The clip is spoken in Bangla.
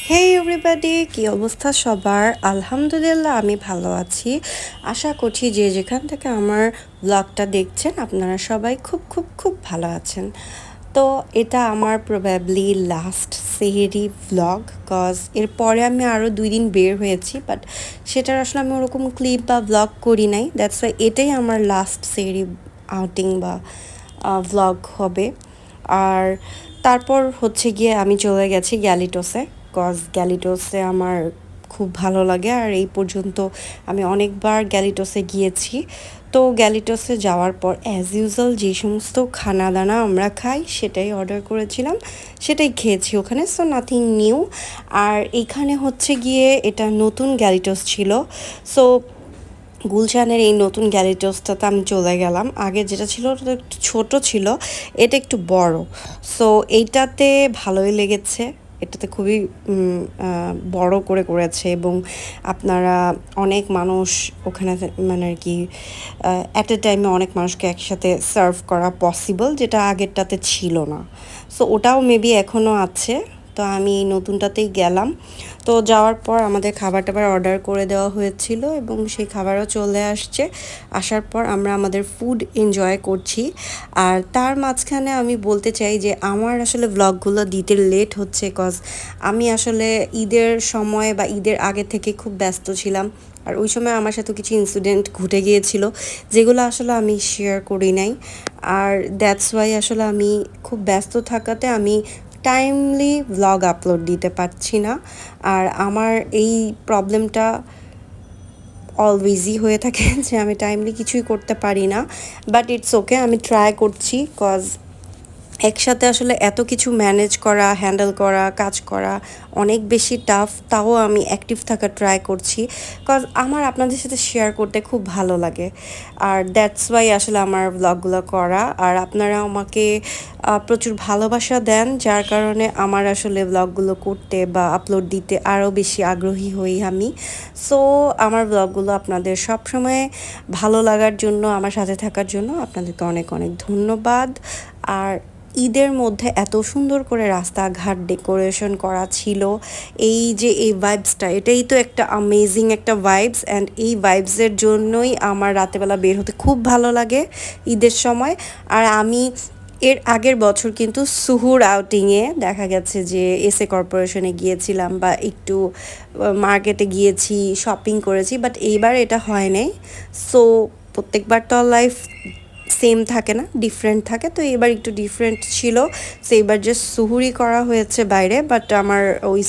হে এভরিবাডি, কি অবস্থা সবার? আলহামদুলিল্লাহ আমি ভালো আছি। আশা করছি যে যেখান থেকে আমার ব্লগটা দেখছেন আপনারা সবাই খুব খুব খুব ভালো আছেন। তো এটা আমার প্রবাবলি লাস্ট সেহেরি ভ্লগ, কজ এরপরে আমি আরও 2 দিন বের হয়েছি, বাট সেটার আসলে আমি ওরকম ক্লিপ বা ভ্লগ করি নাই। দ্যাটস ওয়াই এটাই আমার লাস্ট সেহেরি আউটিং বা ভ্লগ হবে। আর তারপর হচ্ছে গিয়ে আমি চলে গেছি গ্যালিটোসে, কজ গ্যালিটোসে আমার খুব ভালো লাগে আর এই পর্যন্ত আমি অনেকবার গ্যালিটোসে গিয়েছি। তো গ্যালিটোসে যাওয়ার পর অ্যাজ ইউজুয়াল যে সমস্ত খানা দানা আমরা খাই সেটাই অর্ডার করেছিলাম, সেটাই খেয়েছি ওখানে। So nothing new. আর এখানে হচ্ছে গিয়ে এটা নতুন গ্যালিটোস ছিল। সো গুলশানের এই নতুন গ্যালিটোসটাতে আমি চলে গেলাম। আগে যেটা ছিল ওটা একটু ছোটো ছিল, এটা একটু বড়। সো এইটাতে ভালোই লেগেছে। এটাতে খুবই বড় করে করেছে এবং আপনারা অনেক মানুষ ওখানে মানে আর কি অ্যাট এ টাইমে অনেক মানুষকে একসাথে সার্ভ করা পসিবল, যেটা আগেরটাতে ছিল না। সো ওটাও মেবি এখনও আছে। তো আমি এই নতুনটাতেই গেলাম। তো যাওয়ার পর আমাদের খাবার টাবার অর্ডার করে দেওয়া হয়েছিল এবং সেই খাবারও চলে আসছে। আসার পর আমরা আমাদের ফুড এনজয় করছি। আর তার মাঝখানে আমি বলতে চাই যে আমার আসলে ভ্লগগুলো দিতে লেট হচ্ছে, কজ আমি আসলে ঈদের সময় বা ঈদের আগে থেকে খুব ব্যস্ত ছিলাম। আর ওই সময় আমার সাথে কিছু ইনসিডেন্ট ঘটে গিয়েছিল যেগুলো আসলে আমি শেয়ার করি নাই। আর দ্যাটস ওয়াই আসলে আমি খুব ব্যস্ত থাকাতে আমি টাইমলি ভ্লগ আপলোড দিতে পারছি না। আর আমার এই প্রবলেমটা অলওয়েজই হয়ে থাকে যে আমি টাইমলি কিছুই করতে পারি না। বাট ইটস ওকে, আমি ট্রাই করছি, কজ একসাথে আসলে এত কিছু ম্যানেজ করা, হ্যান্ডেল করা, কাজ করা অনেক বেশি টাফ। তাও আমি অ্যাক্টিভ থাকার ট্রাই করছি, কজ আমার আপনাদের সাথে শেয়ার করতে খুব ভালো লাগে। আর দ্যাটস ওয়াই আসলে আমার ব্লগগুলো করা। আর আপনারা আমাকে প্রচুর ভালোবাসা দেন, যার কারণে আমার আসলে ব্লগগুলো করতে বা আপলোড দিতে আরও বেশি আগ্রহী হই আমি। সো আমার ব্লগগুলো আপনাদের সবসময় ভালো লাগার জন্য, আমার সাথে থাকার জন্য আপনাদেরকে অনেক অনেক ধন্যবাদ। আর ঈদের মধ্যে এত সুন্দর করে রাস্তাঘাট ডেকোরেশন করা ছিল, এই যে এই ভাইবসটা, এটাই তো একটা অ্যামেজিং একটা ভাইবস। অ্যান্ড এই ভাইবসের জন্যই আমার রাতেবেলা বের হতে খুব ভালো লাগে ঈদের সময়। আর আমি এর আগের বছর কিন্তু সুহুর আউটিংয়ে দেখা গেছে যে এসএ কর্পোরেশনে গিয়েছিলাম বা একটু মার্কেটে গিয়েছি, শপিং করেছি, বাট এইবার এটা হয় নাই। সো প্রত্যেকবার তো লাইফ সেম থাকে না, ডিফারেন্ট থাকে। তো এবার একটু ডিফারেন্ট ছিল। সো এবার জাস্ট সুহুরি করা হয়েছে বাইরে, বাট আমার ওই